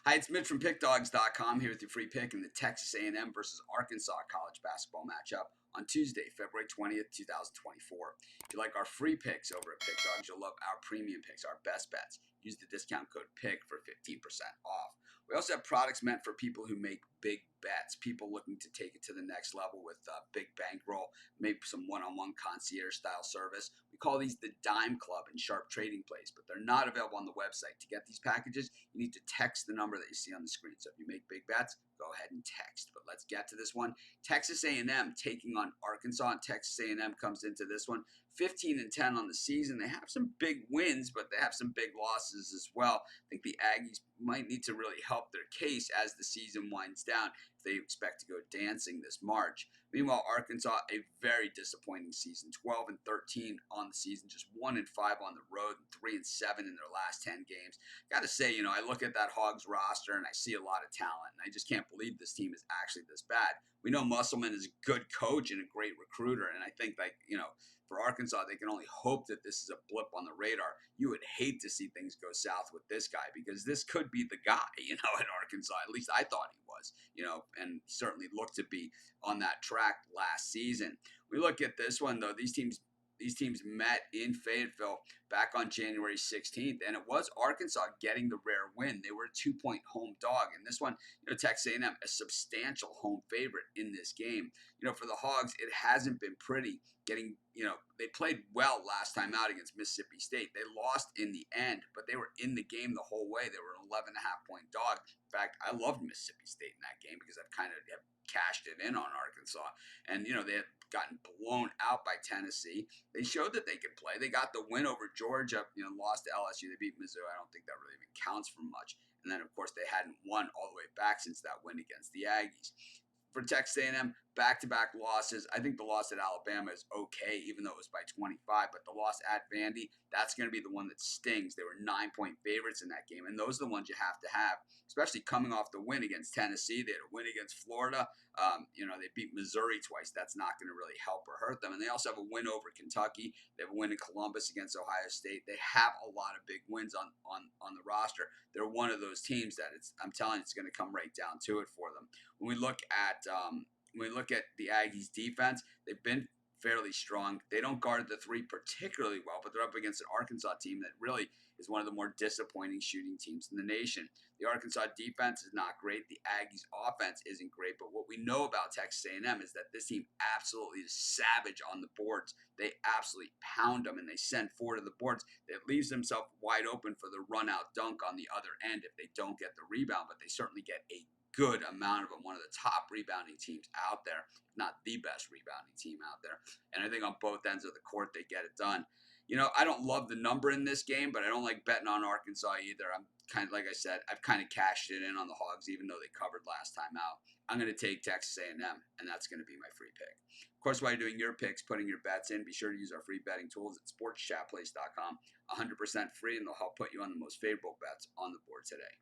Hi, it's Mitch from Pickdawgz.com here with your free pick in the Texas A&M versus Arkansas college basketball matchup on Tuesday, February 20th, 2024. If you like our free picks over at Pickdawgz, you'll love our premium picks, our best bets. Use the discount code PICK for 15% off. We also have products meant for people who make big bets, people looking to take it to the next level with big bankroll, maybe some one-on-one concierge style service. We call these the Dime Club and Sharp Trading Plays, but they're not available on the website. To get these packages, you need to text the number that you see on the screen. So if you make big bets, go ahead and text. But let's get to this one. Texas A&M taking on Arkansas. And Texas A&M comes into this one 15-10 on the season. They have some big wins, but they have some big losses as well. I think the Aggies might need to really help their case as the season winds down if they expect to go dancing this March. Meanwhile, Arkansas, a very disappointing season, 12-13 on the season, just 1-5 on the road, and 3-7 in their last 10 games. Got to say, I look at that Hogs roster and I see a lot of talent, and I just can't believe this team is actually this bad. We know Musselman is a good coach and a great recruiter, and I think, for Arkansas, they can only hope that this is a blip on the radar. You would hate to see things go south with this guy because this could be the guy, at Arkansas. At least I thought he was, and certainly looked to be on that track last season. We look at this one, though. These teams met in Fayetteville back on January 16th, and it was Arkansas getting the rare win. They were a 2-point home dog, and this one, Texas A&M, a substantial home favorite in this game. For the Hogs, it hasn't been pretty getting, they played well last time out against Mississippi State. They lost in the end, but they were in the game the whole way. They were an 11.5-point dog. In fact, I loved Mississippi State in that game because I've kind of cashed it in on Arkansas. And, they had gotten blown out by Tennessee. They showed that they could play. They got the win over Georgia, lost to LSU. They beat Mizzou. I don't think that really even counts for much. And then, of course, they hadn't won all the way back since that win against the Aggies. For Texas A&M, back-to-back losses. I think the loss at Alabama is okay, even though it was by 25. But the loss at Vandy, that's going to be the one that stings. They were 9-point favorites in that game, and those are the ones you have to have, especially coming off the win against Tennessee. They had a win against Florida. They beat Missouri twice. That's not going to really help or hurt them. And they also have a win over Kentucky. They have a win in Columbus against Ohio State. They have a lot of big wins on the roster. They're one of those teams that I'm telling you, it's going to come right down to it for them. When we look at the Aggies defense, they've been fairly strong. They don't guard the three particularly well, but they're up against an Arkansas team that really is one of the more disappointing shooting teams in the nation. The Arkansas defense is not great. The Aggies offense isn't great, but what we know about Texas A&M is that this team absolutely is savage on the boards. They absolutely pound them and they send four to the boards. That leaves themselves wide open for the run-out dunk on the other end if they don't get the rebound, but they certainly get a good amount of them, one of the top rebounding teams out there, if not the best rebounding team out there. And I think on both ends of the court, they get it done. I don't love the number in this game, but I don't like betting on Arkansas either. I'm kind of, like I said, I've kind of cashed it in on the Hogs, even though they covered last time out. I'm going to take Texas A&M, and that's going to be my free pick. Of course, while you're doing your picks, putting your bets in, be sure to use our free betting tools at sportschatplace.com. 100% free, and they'll help put you on the most favorable bets on the board today.